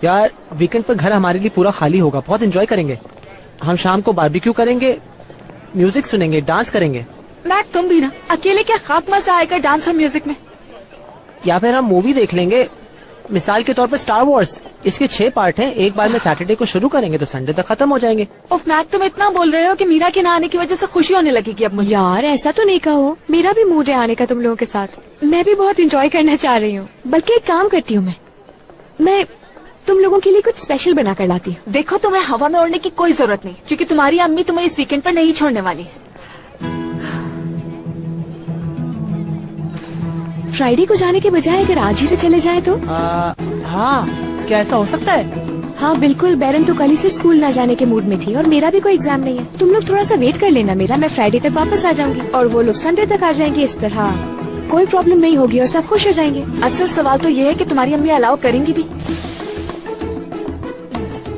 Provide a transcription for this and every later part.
यार वीकेंड पर घर हमारे लिए पूरा खाली होगा, बहुत एंजॉय करेंगे। हम शाम को बारबेक्यू करेंगे, म्यूजिक सुनेंगे, डांस करेंगे। मैक तुम भी ना, अकेले क्या खाक मजा आएगा डांस और म्यूजिक में। या फिर हम मूवी देख लेंगे, मिसाल के तौर पर स्टार वॉर्स। इसके 6 पार्ट हैं, एक बार में सैटरडे को शुरू करेंगे तो संडे तक खत्म हो जाएंगे। उफ मैक तुम इतना बोल रहे हो कि मीरा के ना आने की वजह से खुशी होने लगेगी अब मुझे। यार ऐसा तो नहीं कहो, मेरा भी मूड है आने का तुम लोगों के साथ। मैं भी बहुत एंजॉय करना चाह रही हूँ। बल्कि एक काम करती हूँ, मैं तुम लोगों के लिए कुछ स्पेशल बना कर लाती हूँ। देखो तुम्हें हवा में उड़ने की कोई जरूरत नहीं, क्योंकि तुम्हारी अम्मी तुम्हें इस वीकेंड पर नहीं छोड़ने वाली है। फ्राइडे को जाने के बजाय अगर आज ही से चले जाए तो? हाँ, क्या ऐसा हो सकता है? हाँ बिल्कुल। बैरन तो कल ही से स्कूल ना जाने के मूड में थी और मेरा भी कोई एग्जाम नहीं है। तुम लोग थोड़ा सा वेट कर लेना मेरा, मैं फ्राइडे तक वापस आ जाऊंगी और वो लोग संडे तक आ जाएंगे। इस तरह कोई प्रॉब्लम नहीं होगी और सब खुश हो जाएंगे। असल सवाल तो ये है कि तुम्हारी अम्मी अलाउ करेंगी भी।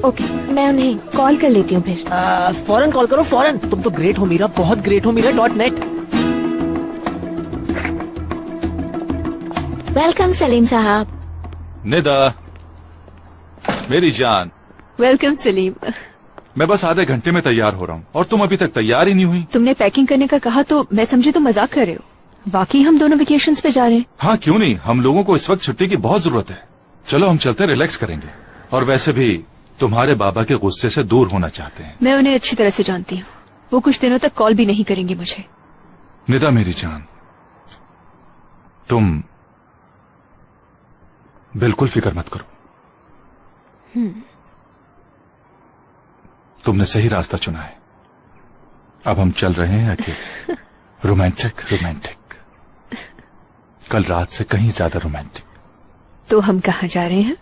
ओके, मैं उन्हें कॉल कर लेती हूँ फिर। फौरन कॉल करो, फौरन। तुम तो ग्रेट हो मीरा, बहुत ग्रेट हो मीरा। .net। वेलकम सलीम साहब। निदा मेरी जान। वेलकम सलीम। मैं बस आधे घंटे में तैयार हो रहा हूँ और तुम अभी तक तैयार ही नहीं हुई। तुमने पैकिंग करने का कहा तो मैं समझी तुम मजाक कर रहे हो। बाकी हम दोनों वेकेशंस पे जा रहे हैं। हाँ क्यों नहीं, हम लोगों को इस वक्त छुट्टी की बहुत जरूरत है। चलो हम चलते रिलैक्स करेंगे। और वैसे भी तुम्हारे बाबा के गुस्से से दूर होना चाहते हैं। मैं उन्हें अच्छी तरह से जानती हूँ, वो कुछ दिनों तक कॉल भी नहीं करेंगे मुझे। निदा मेरी जान, तुम बिल्कुल फिक्र मत करो। तुमने सही रास्ता चुना है। अब हम चल रहे हैं अकेले। रोमांटिक। कल रात से कहीं ज्यादा रोमांटिक। तो हम कहाँ जा रहे हैं?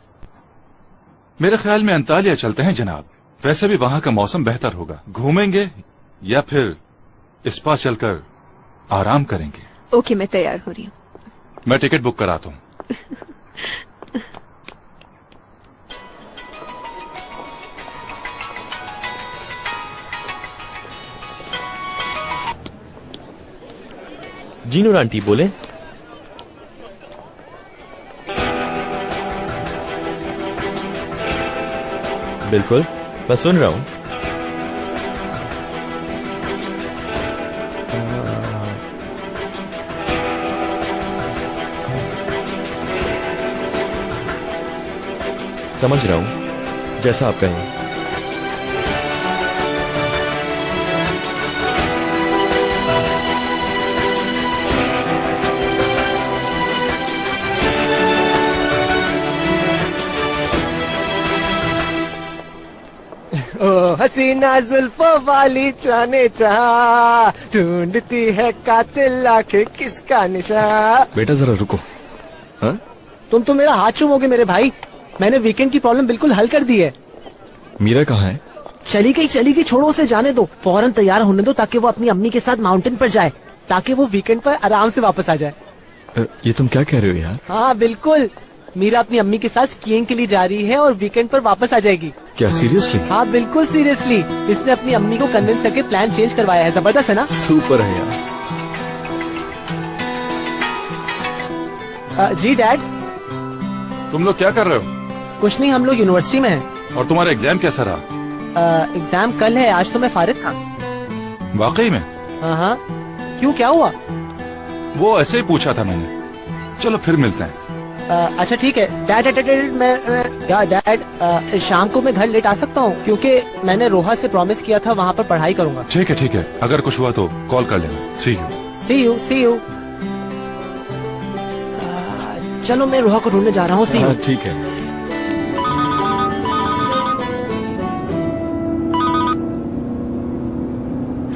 मेरे ख्याल में अंतालिया चलते हैं जनाब। वैसे भी वहां का मौसम बेहतर होगा। घूमेंगे या फिर स्पा चलकर आराम करेंगे। ओके, मैं तैयार हो रही हूँ। मैं टिकट बुक कराता हूँ। जी नूर आंटी बोले। बिल्कुल, मैं सुन रहा हूं। समझ रहा हूं, जैसा आप कहें। हसीना जुल्फों वाली जाने चाह, ढूंढती है कातिल आखे किसका निशा। बेटा जरा रुको। हाँ? तुम तो मेरा हाथ चूमोगे मेरे भाई। मैंने वीकेंड की प्रॉब्लम बिल्कुल हल कर दी है। मीरा कहाँ है? चली गई, छोड़ो उसे, जाने दो। फौरन तैयार होने दो ताकि वो अपनी अम्मी के साथ माउंटेन पर जाए, ताकि वो वीकेंड पर आराम से वापस आ जाए। ये तुम क्या कह रहे हो यार? हाँ बिल्कुल, मीरा अपनी अम्मी के साथ स्कीइंग के लिए जा रही है और वीकेंड पर वापस आ जाएगी। क्या सीरियसली? हाँ बिल्कुल सीरियसली। इसने अपनी अम्मी को कन्विंस करके प्लान चेंज करवाया है। जबरदस्त है ना? सुपर है यार। जी डैड। तुम लोग क्या कर रहे हो? कुछ नहीं, हम लोग यूनिवर्सिटी में हैं। और तुम्हारा एग्जाम कैसा रहा? एग्जाम कल है, आज तो मैं फारिग था। वाकई में? हाँ। क्यों, क्या हुआ? वो ऐसे ही पूछा था मैंने। चलो फिर मिलते हैं। अच्छा ठीक है डैड। मैं डैड शाम को मैं घर लेट आ सकता हूँ, क्योंकि मैंने रोहा से प्रॉमिस किया था वहाँ पर पढ़ाई करूँगा। ठीक है, अगर कुछ हुआ तो कॉल कर लेना। सी यू। चलो मैं रोहा को ढूंढने जा रहा हूँ। सी यू। ठीक है।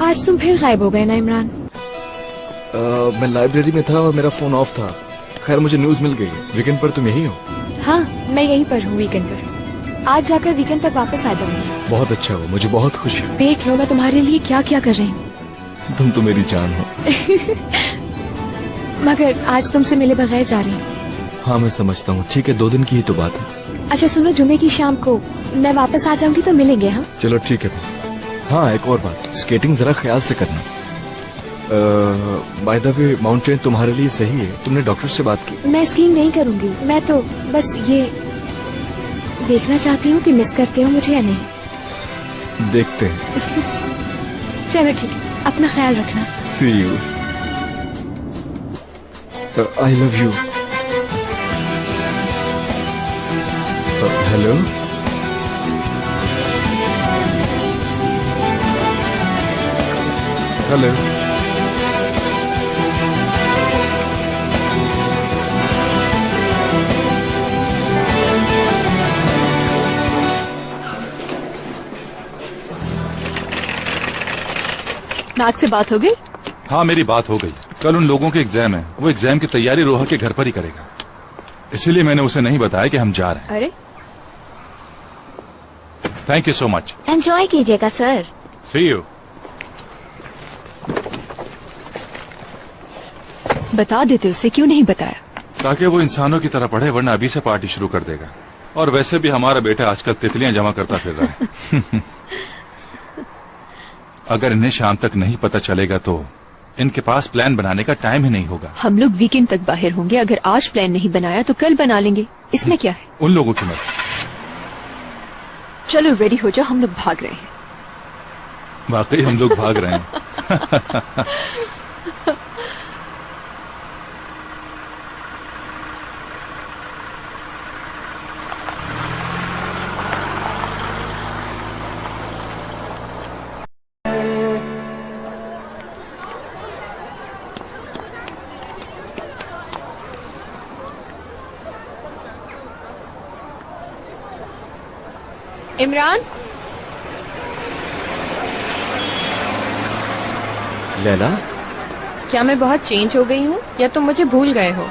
आज तुम फिर गायब हो गए ना इमरान? मैं लाइब्रेरी में था और मेरा फोन ऑफ था। खैर मुझे न्यूज मिल गई। वीकेंड पर तुम यही हो? हाँ मैं यहीं पर हूँ वीकेंड पर। आज जाकर वीकेंड तक वापस आ जाऊंगी। बहुत अच्छा हो, मुझे बहुत खुशी है। देख लो मैं तुम्हारे लिए क्या क्या कर रही हूँ। तुम तो मेरी जान हो। मगर आज तुमसे मिले बगैर जा रही हूँ। हाँ मैं समझता हूँ। ठीक है, 2 दिन की ही तो बात है। अच्छा सुनो, जुमे की शाम को मैं वापस आ जाऊंगी तो मिलेंगे। हाँ चलो ठीक है। हाँ एक और बात, स्केटिंग जरा ख्याल से करना। बाय द वे माउंटेन तुम्हारे लिए सही है? तुमने डॉक्टर से बात की? मैं स्कीइंग नहीं करूंगी, मैं तो बस ये देखना चाहती हूँ कि मिस करते हो मुझे या नहीं। देखते हैं। चलो ठीक है, अपना ख्याल रखना। See you. I love you. Hello. Hello. Nag से बात हो गई? हाँ, मेरी बात हो गई। कल उन लोगों के एग्जाम है, वो एग्जाम की तैयारी रोहा के घर पर ही करेगा। इसीलिए मैंने उसे नहीं बताया कि हम जा रहे हैं। अरे thank you so much. Enjoy कीजिएगा सर। See you. बता देते, उसे क्यों नहीं बताया? ताकि वो इंसानों की तरह पढ़े, वरना अभी से पार्टी शुरू कर देगा। और वैसे भी हमारा बेटा आजकल तितलियां जमा करता फिर रहा है। अगर इन्हें शाम तक नहीं पता चलेगा तो इनके पास प्लान बनाने का टाइम ही नहीं होगा। हम लोग वीकेंड तक बाहर होंगे, अगर आज प्लान नहीं बनाया तो कल बना लेंगे, इसमें क्या है? उन लोगों की मर्जी। चलो रेडी हो जाओ, हम लोग भाग रहे हैं। वाकई हम लोग भाग रहे हैं। इमरान, लैला। क्या मैं बहुत चेंज हो गई हूँ या तुम मुझे भूल गए हो?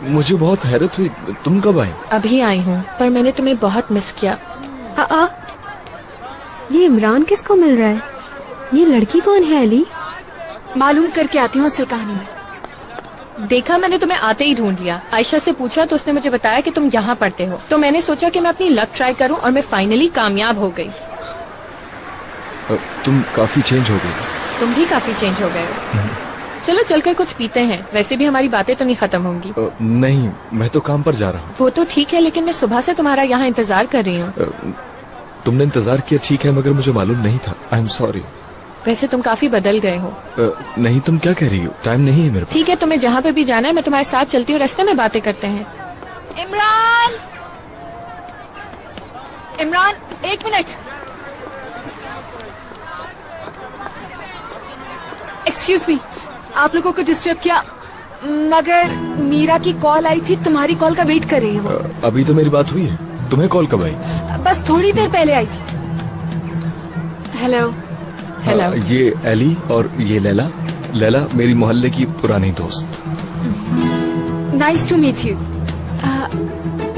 मुझे बहुत हैरत हुई, तुम कब आई? अभी आई हूँ, पर मैंने तुम्हें बहुत मिस किया। ये इमरान किसको मिल रहा है? ये लड़की कौन है अली? मालूम करके आती हूँ असल कहानी में। देखा, मैंने तुम्हें आते ही ढूंढ लिया। आयशा से पूछा तो उसने मुझे बताया कि तुम यहाँ पढ़ते हो, तो मैंने सोचा कि मैं अपनी लक ट्राई करूँ और मैं फाइनली कामयाब हो गई। तुम काफी चेंज हो गई। तुम भी काफी चेंज हो गए हो। चलो चलकर कुछ पीते हैं, वैसे भी हमारी बातें तो नहीं खत्म होंगी। नहीं, मैं तो काम पर जा रहा हूँ। वो तो ठीक है, लेकिन मैं सुबह से तुम्हारा यहाँ इंतजार कर रही हूँ। तुमने इंतजार किया ठीक है, मगर मुझे मालूम नहीं था। I am sorry. वैसे तुम काफी बदल गए हो। नहीं, तुम क्या कह रही हो? टाइम नहीं है मेरे पास। ठीक है, तुम्हें जहाँ पे भी जाना है मैं तुम्हारे साथ चलती हूँ, रास्ते में बातें करते हैं। इमरान, इमरान, एक मिनट। एक्सक्यूज मी, आप लोगों को डिस्टर्ब किया, मगर मीरा की कॉल आई थी, तुम्हारी कॉल का वेट कर रही है वो। अभी तो मेरी बात हुई है। तुम्हें कॉल कब आई? बस थोड़ी देर पहले आई थी। हेलो। हेलो। ये एली और ये लैला। लैला मेरी मोहल्ले की पुरानी दोस्त। Nice to meet you.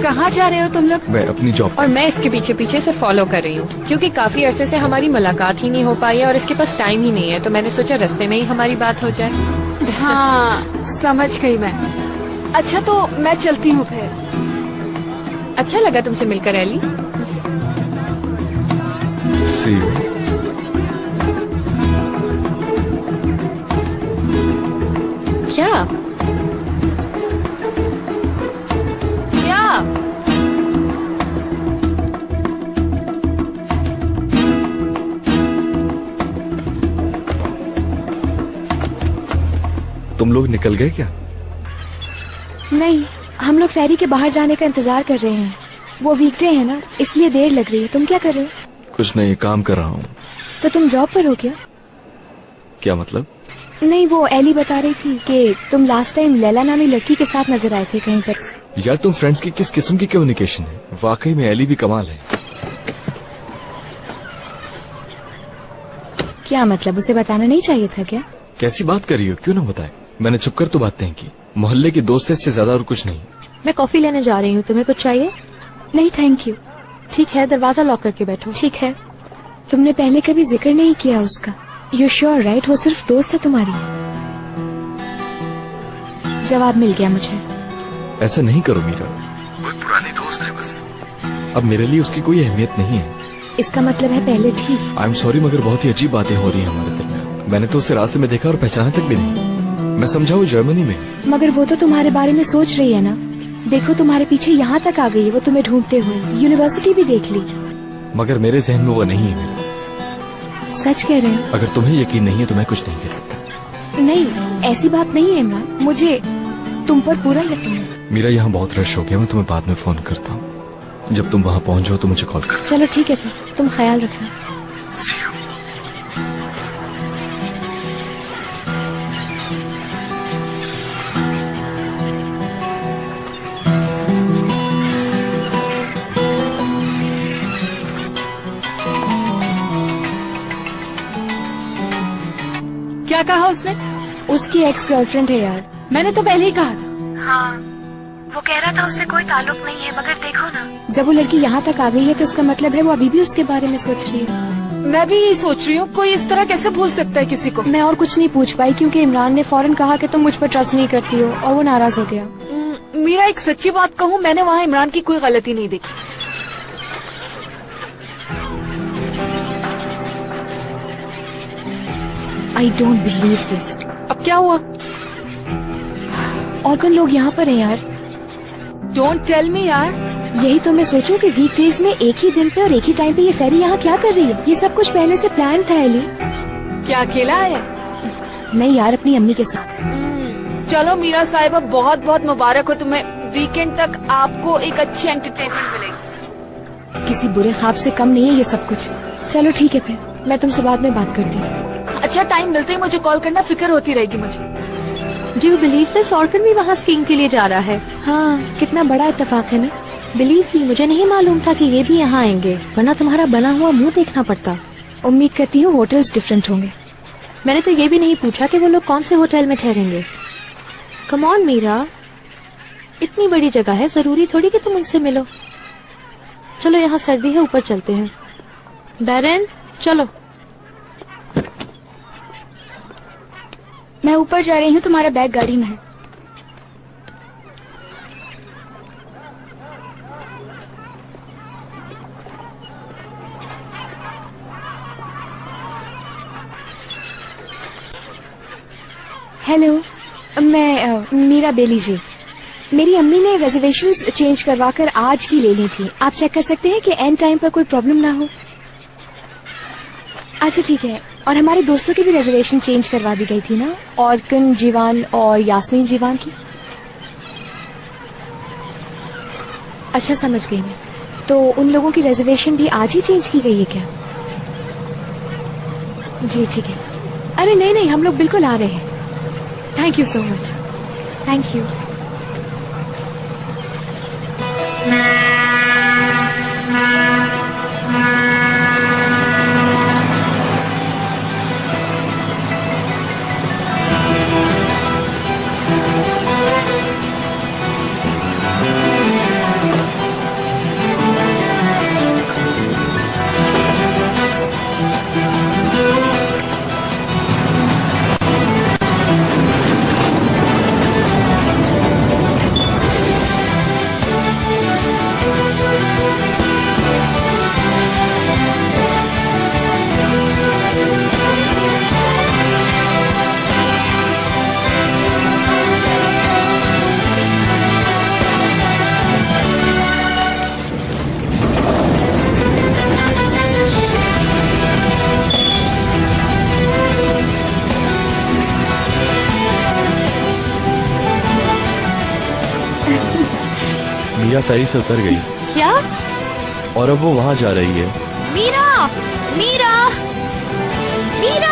कहाँ जा रहे हो तुम लोग? मैं अपनी जॉब। और मैं इसके पीछे पीछे से फॉलो कर रही हूँ, क्योंकि काफी अरसे से हमारी मुलाकात ही नहीं हो पाई है और इसके पास टाइम ही नहीं है, तो मैंने सोचा रास्ते में ही हमारी बात हो जाए। हाँ, समझ गई मैं। अच्छा तो मैं चलती हूँ फिर। अच्छा लगा तुमसे मिलकर एली। See you. क्या? क्या? तुम लोग निकल गए क्या? नहीं, हम लोग फेरी के बाहर जाने का इंतजार कर रहे हैं। वो वीकडे है ना, इसलिए देर लग रही है। तुम क्या कर रहे हो? कुछ नहीं, काम कर रहा हूँ। तो तुम जॉब पर हो क्या? क्या मतलब? नहीं, वो एली बता रही थी कि तुम लास्ट टाइम लैला नामी लड़की के साथ नजर आए थे कहीं पर। यार तुम फ्रेंड्स की किस किस्म की कम्युनिकेशन है? वाकई में एली भी कमाल है। क्या मतलब, उसे बताना नहीं चाहिए था क्या? कैसी बात कर रही हो? क्यों ना बताए? मैंने छुप कर तो बातें की। मोहल्ले की दोस्त है, इससे ज्यादा और कुछ नहीं। मैं कॉफी लेने जा रही हूँ, तुम्हें कुछ चाहिए? नहीं थैंक यू। ठीक है, दरवाजा लॉक करके बैठो। ठीक है। तुमने पहले कभी जिक्र नहीं किया उसका। You sure right? वो सिर्फ दोस्त है तुम्हारी? जवाब मिल गया मुझे। ऐसा नहीं करो मीरा, वो पुरानी दोस्त है बस। अब मेरे लिए उसकी कोई अहमियत नहीं है। इसका मतलब है पहले थी। आई एम सॉरी, मगर बहुत ही अजीब बातें हो रही हैं हमारे दरमियान। मैंने तो उसे रास्ते में देखा और पहचाना तक भी नहीं। मैं समझा वो जर्मनी में। मगर वो तो तुम्हारे बारे में सोच रही है ना। देखो तुम्हारे पीछे यहाँ तक आ गई है वो तुम्हें ढूंढते हुए। यूनिवर्सिटी भी देख ली। मगर मेरे जहन में वो नहीं है मीरा। सच कह रहे हो? अगर तुम्हें यकीन नहीं है तो मैं कुछ नहीं कह सकता। नहीं, ऐसी बात नहीं है इमरान, मुझे तुम पर पूरा यकीन है। मीरा, यहाँ बहुत रश हो गया, मैं तुम्हें बाद में फोन करता हूँ। जब तुम वहाँ पहुँच जाओ तो मुझे कॉल कर। चलो ठीक है फिर, तुम ख्याल रखना। क्या कहा उसने? उसकी एक्स गर्लफ्रेंड है यार। मैंने तो पहले ही कहा था। हाँ, वो कह रहा था उससे कोई ताल्लुक नहीं है, मगर देखो ना, जब वो लड़की यहाँ तक आ गई है तो इसका मतलब है वो अभी भी उसके बारे में सोच रही है। मैं भी यही सोच रही हूँ, कोई इस तरह कैसे भूल सकता है किसी को। मैं और कुछ नहीं पूछ पाई क्योंकि इमरान ने फौरन कहा कि तुम मुझ पर ट्रस्ट नहीं करती हो और वो नाराज हो गया। मीरा, एक सच्ची बात कहूँ, मैंने वहाँ इमरान की कोई गलती नहीं देखी। I don't believe this. अब क्या हुआ? और कौन लोग यहाँ पर हैं यार? डोंट टेल मी यार। यही तो मैं सोचूं कि वीकडेज में एक ही दिन पे और एक ही टाइम पे ये फेरी यहाँ क्या कर रही है? ये सब कुछ पहले से प्लान था एली। क्या अकेला है? नहीं यार, अपनी अम्मी के साथ। चलो मीरा साहिबा, बहुत बहुत मुबारक हो तुम्हें। वीकेंड तक आपको एक अच्छी एंटरटेनमेंट मिलेगी। किसी बुरे ख्वाब से कम नहीं है ये सब कुछ। चलो ठीक है फिर, मैं तुमसे बाद में बात करती हूँ। अच्छा, टाइम मिलते ही मुझे कॉल करना, फिक्र होती रहेगी मुझे। Do you believe this? ऑर्कन भी वहाँ स्कीइंग के लिए जा रहा है। हाँ, कितना बड़ा इत्तेफाक है ना। बिलीव मी, मुझे नहीं मालूम था कि ये भी यहाँ आएंगे, वरना तुम्हारा बना हुआ मुंह देखना पड़ता। उम्मीद करती हूँ होटल्स डिफरेंट होंगे। मैंने तो ये भी नहीं पूछा कि वो लोग कौन से होटल में ठहरेंगे। कम ऑन मीरा, इतनी बड़ी जगह है, जरूरी थोड़ी कि तुम इनसे मिलो। चलो, यहाँ सर्दी है, ऊपर चलते हैं। बैरन, चलो। मैं ऊपर जा रही हूँ, तुम्हारा बैग गाड़ी में है। हेलो, मैं मीरा बेली जी। मेरी अम्मी ने रिजर्वेशंस चेंज करवाकर आज की ले ली थी। आप चेक कर सकते हैं कि एंड टाइम पर कोई प्रॉब्लम ना हो। अच्छा ठीक है। और हमारे दोस्तों की भी रिजर्वेशन चेंज करवा दी गई थी ना, ऑर्कन जीवान और यास्मीन जीवान की। अच्छा, समझ गई मैं। तो उन लोगों की रिजर्वेशन भी आज ही चेंज की गई है क्या? जी ठीक है। अरे नहीं नहीं, हम लोग बिल्कुल आ रहे हैं। Thank you so much. Thank you. Meera ferry से उतर गई क्या? और अब वो वहाँ जा रही है। मीरा, मीरा, मीरा।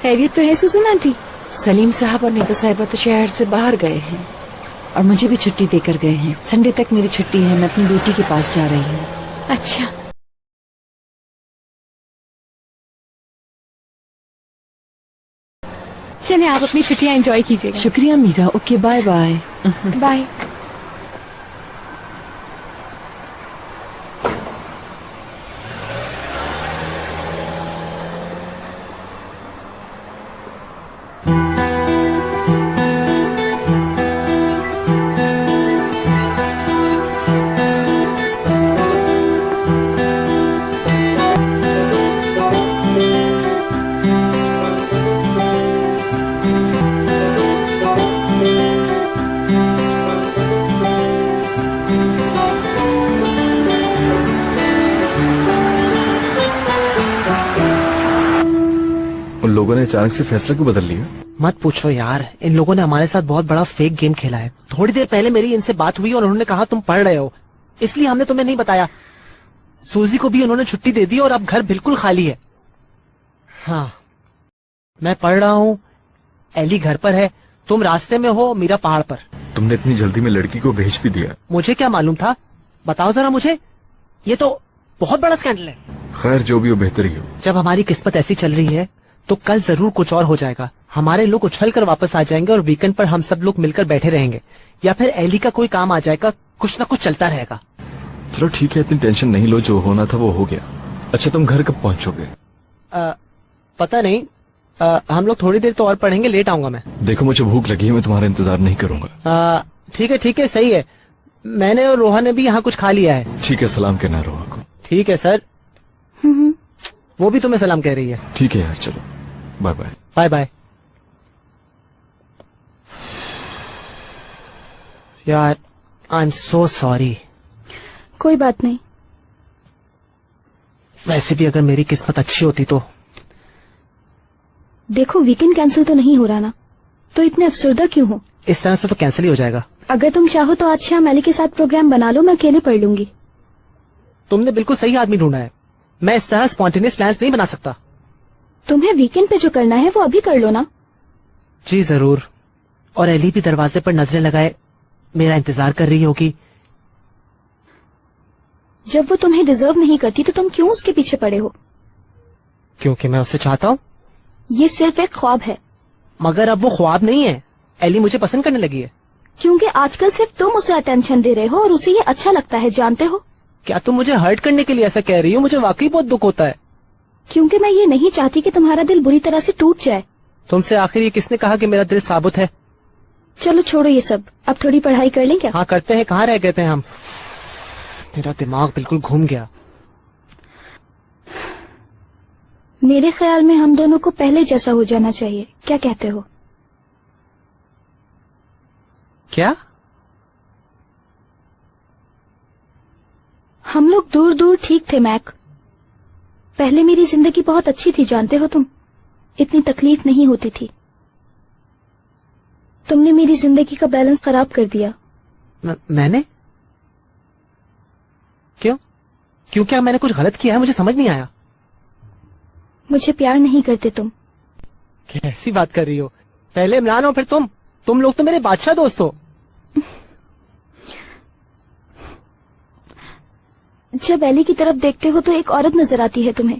खैरियत तो है सुसन आंटी? सलीम साहब और नीता साहिबा तो शहर से बाहर गए हैं और मुझे भी छुट्टी देकर गए हैं। संडे तक मेरी छुट्टी है, मैं अपनी बेटी के पास जा रही हूँ। अच्छा, चले आप अपनी छुट्टियां एंजॉय कीजिएगा। शुक्रिया Meera. Okay bye bye. Bye. उन लोगों ने अचानक से फैसला क्यों बदल लिया? मत पूछो यार, इन लोगों ने हमारे साथ बहुत बड़ा फेक गेम खेला है। थोड़ी देर पहले मेरी इनसे बात हुई और उन्होंने कहा तुम पढ़ रहे हो, इसलिए हमने तुम्हें नहीं बताया। सूजी को भी उन्होंने छुट्टी दे दी और अब घर बिल्कुल खाली है। हाँ, मैं पढ़ रहा हूँ, एली घर पर है, तुम रास्ते में हो, मीरा पहाड़ पर। तुमने इतनी जल्दी में लड़की को भेज भी दिया? मुझे क्या मालूम था, बताओ जरा मुझे, ये तो बहुत बड़ा स्कैंडल है। खैर जो भी हो बेहतर ही हो। जब हमारी किस्मत ऐसी चल रही है तो कल जरूर कुछ और हो जाएगा। हमारे लोग उछल कर वापस आ जाएंगे और वीकेंड पर हम सब लोग मिलकर बैठे रहेंगे, या फिर एली का कोई काम आ जाएगा, कुछ न कुछ चलता रहेगा। चलो ठीक है, इतनी टेंशन नहीं लो, जो होना था वो हो गया। अच्छा तुम घर कब पहुंचोगे? पता नहीं, हम लोग थोड़ी देर तो और पढ़ेंगे, लेट आऊंगा मैं। देखो मुझे भूख लगी है, मैं तुम्हारा इंतजार नहीं करूंगा। ठीक है, सही है। मैंने और रोहा ने भी यहाँ कुछ खा लिया है। ठीक है, सलाम कहना रोहा को। ठीक है सर। वो भी तुम्हें सलाम कह रही है। ठीक है यार, चलो बाय बाय। Bye bye. यार आई एम सो सॉरी। कोई बात नहीं। वैसे भी अगर मेरी किस्मत अच्छी होती तो। देखो वीकेंड कैंसिल तो नहीं हो रहा ना, तो इतने अफसरदा क्यों हो? इस तरह से तो कैंसिल ही हो जाएगा। अगर तुम चाहो तो आज शाम एली के साथ प्रोग्राम बना लो, मैं अकेले पढ़ लूंगी। तुमने बिल्कुल सही आदमी ढूंढा है, मैं इस तरह स्पॉन्टेनियस प्लान्स नहीं बना सकता। तुम्हें वीकेंड पे जो करना है वो अभी कर लो ना। जी जरूर। और एली भी दरवाजे पर नजरें लगाए मेरा इंतजार कर रही होगी। जब वो तुम्हें डिजर्व नहीं करती तो तुम क्यों उसके पीछे पड़े हो? क्योंकि मैं उससे चाहता हूँ। ये सिर्फ एक ख्वाब है। मगर अब वो ख्वाब नहीं है, एली मुझे पसंद करने लगी है। क्योंकि आजकल सिर्फ तुम उसे अटेंशन दे रहे हो और उसे ये अच्छा लगता है, जानते हो? क्या तुम मुझे हर्ट करने के लिए ऐसा कह रही हो? मुझे वाकई बहुत दुख होता है। क्योंकि मैं ये नहीं चाहती कि तुम्हारा दिल बुरी तरह से टूट जाए। तुमसे आखिर ये किसने कहा कि मेरा दिल साबुत है? चलो छोड़ो ये सब, अब थोड़ी पढ़ाई कर लें क्या? हाँ करते हैं, कहाँ रह गए थे हम? मेरा दिमाग बिल्कुल घूम गया। मेरे ख्याल में हम दोनों को पहले जैसा हो जाना चाहिए, क्या कहते हो? क्या? हम लोग दूर दूर ठीक थे मैक। पहले मेरी जिंदगी बहुत अच्छी थी, जानते हो तुम, इतनी तकलीफ नहीं होती थी। तुमने मेरी जिंदगी का बैलेंस खराब कर दिया। मैंने? क्यों? क्यों? क्या मैंने कुछ गलत किया है? मुझे समझ नहीं आया। मुझे प्यार नहीं करते तुम। कैसी बात कर रही हो? पहले इमरान हो फिर तुम लोग तो मेरे बादशाह दोस्त हो। जब एली की तरफ देखते हो तो एक औरत नजर आती है तुम्हें,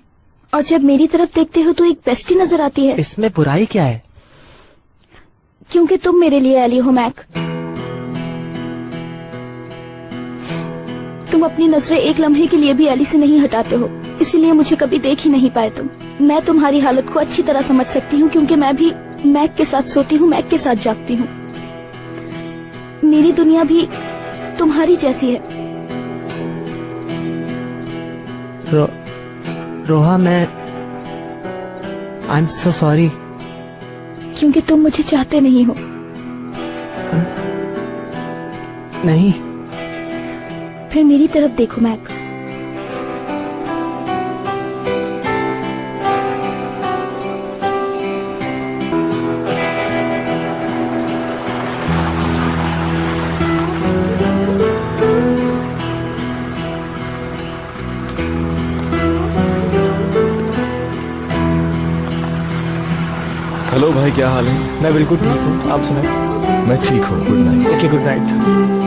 और जब मेरी तरफ देखते हो तो एक बेस्टी नजर आती है। इसमें बुराई क्या है? क्योंकि तुम मेरे लिए एली हो मैक। तुम अपनी नजरें एक लम्हे के लिए भी एली से नहीं हटाते हो, इसीलिए मुझे कभी देख ही नहीं पाए तुम। मैं तुम्हारी हालत को अच्छी तरह समझ सकती हूँ, क्योंकि मैं भी मैक के साथ सोती हूँ, मैक के साथ जागती हूँ। मेरी दुनिया भी तुम्हारी जैसी है। रोहा, मैं आई एम सो सॉरी। क्योंकि तुम मुझे चाहते नहीं हो। नहीं। फिर मेरी तरफ देखो मैक। हेलो भाई, क्या हाल है? मैं बिल्कुल ठीक हूँ, आप सुनाए? मैं ठीक हूँ, good night. Okay, good night.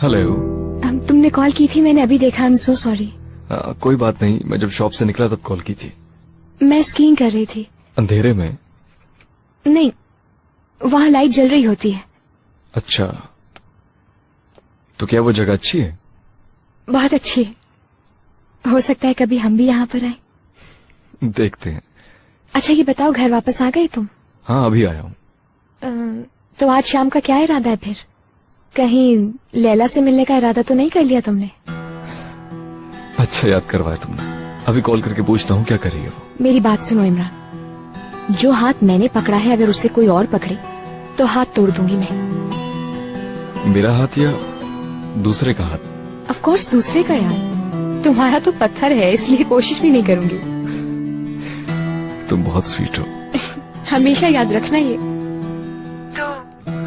Hello. तुमने कॉल की थी, मैंने अभी देखा। I am so sorry. कोई बात नहीं, मैं जब शॉप से निकला तब कॉल की थी। मैं स्कीइंग कर रही थी। अंधेरे में? नहीं, वहाँ लाइट जल रही होती है। अच्छा, तो क्या वो जगह अच्छी है? बहुत अच्छी है। हो सकता है कभी हम भी यहाँ पर आए। देखते हैं। अच्छा ये बताओ, घर वापस आ गए तुम? हाँ, अभी आया हूँ। तो आज शाम का क्या इरादा है फिर? कहीं लैला से मिलने का इरादा तो नहीं कर लिया तुमने? अच्छा याद करवाया तुमने। अभी कॉल करके पूछता हूँ क्या कर रही हो। मेरी बात सुनो इमरान, जो हाथ मैंने पकड़ा है अगर उसे कोई और पकड़े तो हाथ तोड़ दूंगी मैं। मेरा हाथ या दूसरे का हाथ? ऑफ कोर्स दूसरे का यार, तुम्हारा तो पत्थर है इसलिए कोशिश भी नहीं करूंगी। तुम बहुत स्वीट हो। हमेशा याद रखना ये। तो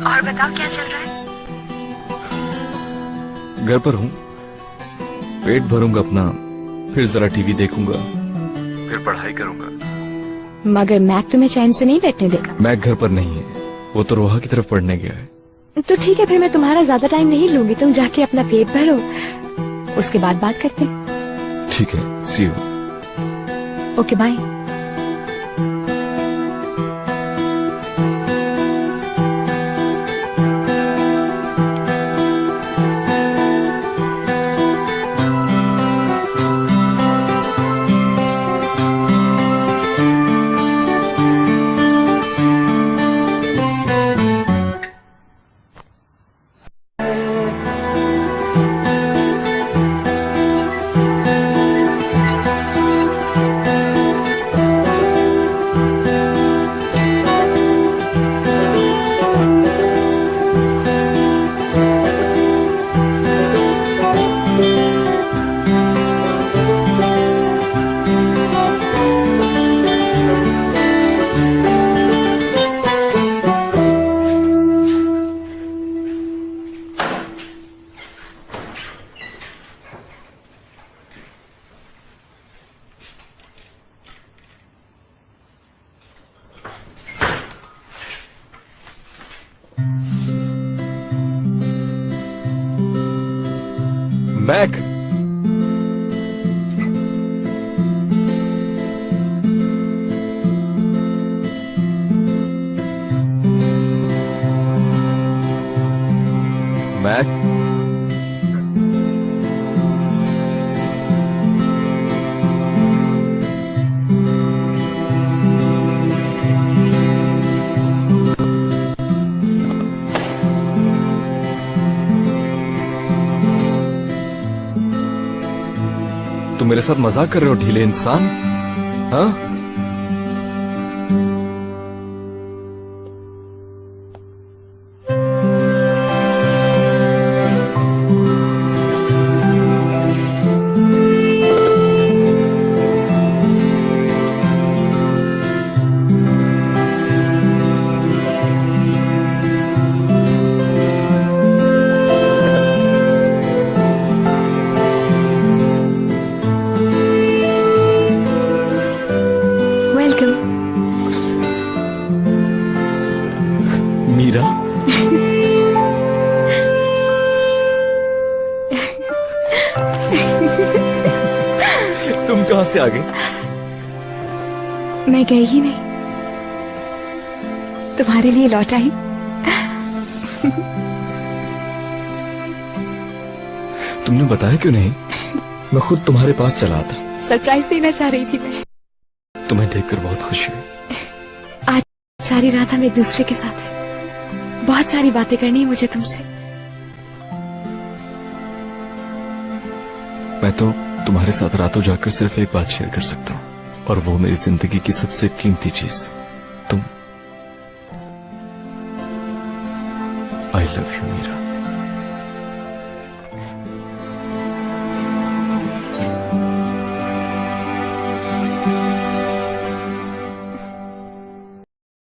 और बताओ क्या चल रहा है? घर पर हूँ, पेट भरूंगा अपना, फिर जरा टीवी देखूंगा, फिर पढ़ाई करूंगा। मगर मैक तुम्हें चैन से नहीं बैठने देगा। मैक घर पर नहीं है, वो तो रोहा की तरफ पढ़ने गया है। तो ठीक है, फिर मैं तुम्हारा ज्यादा टाइम नहीं लूंगी। तुम जाके अपना पेट भरो, उसके बाद बात करते हैं। ठीक है, see you. Okay bye. Mac, Mac, तुम मेरे साथ मजाक कर रहे हो ढीले इंसान? हाँ? मीरा, तुम कहाँ से आ गई? मैं गई ही नहीं, तुम्हारे लिए लौट आई। तुमने बताया क्यों नहीं? मैं खुद तुम्हारे पास चला था। सरप्राइज देना चाह रही थी मैं। तुम्हें देखकर बहुत खुशी हुई। आज सारी रात हम एक दूसरे के साथ हैं। बहुत सारी बातें करनी है मुझे तुमसे। मैं तो तुम्हारे साथ रातों जाकर सिर्फ एक बात शेयर कर सकता हूँ, और वो मेरी जिंदगी की सबसे कीमती चीज तुम। I love you Meera.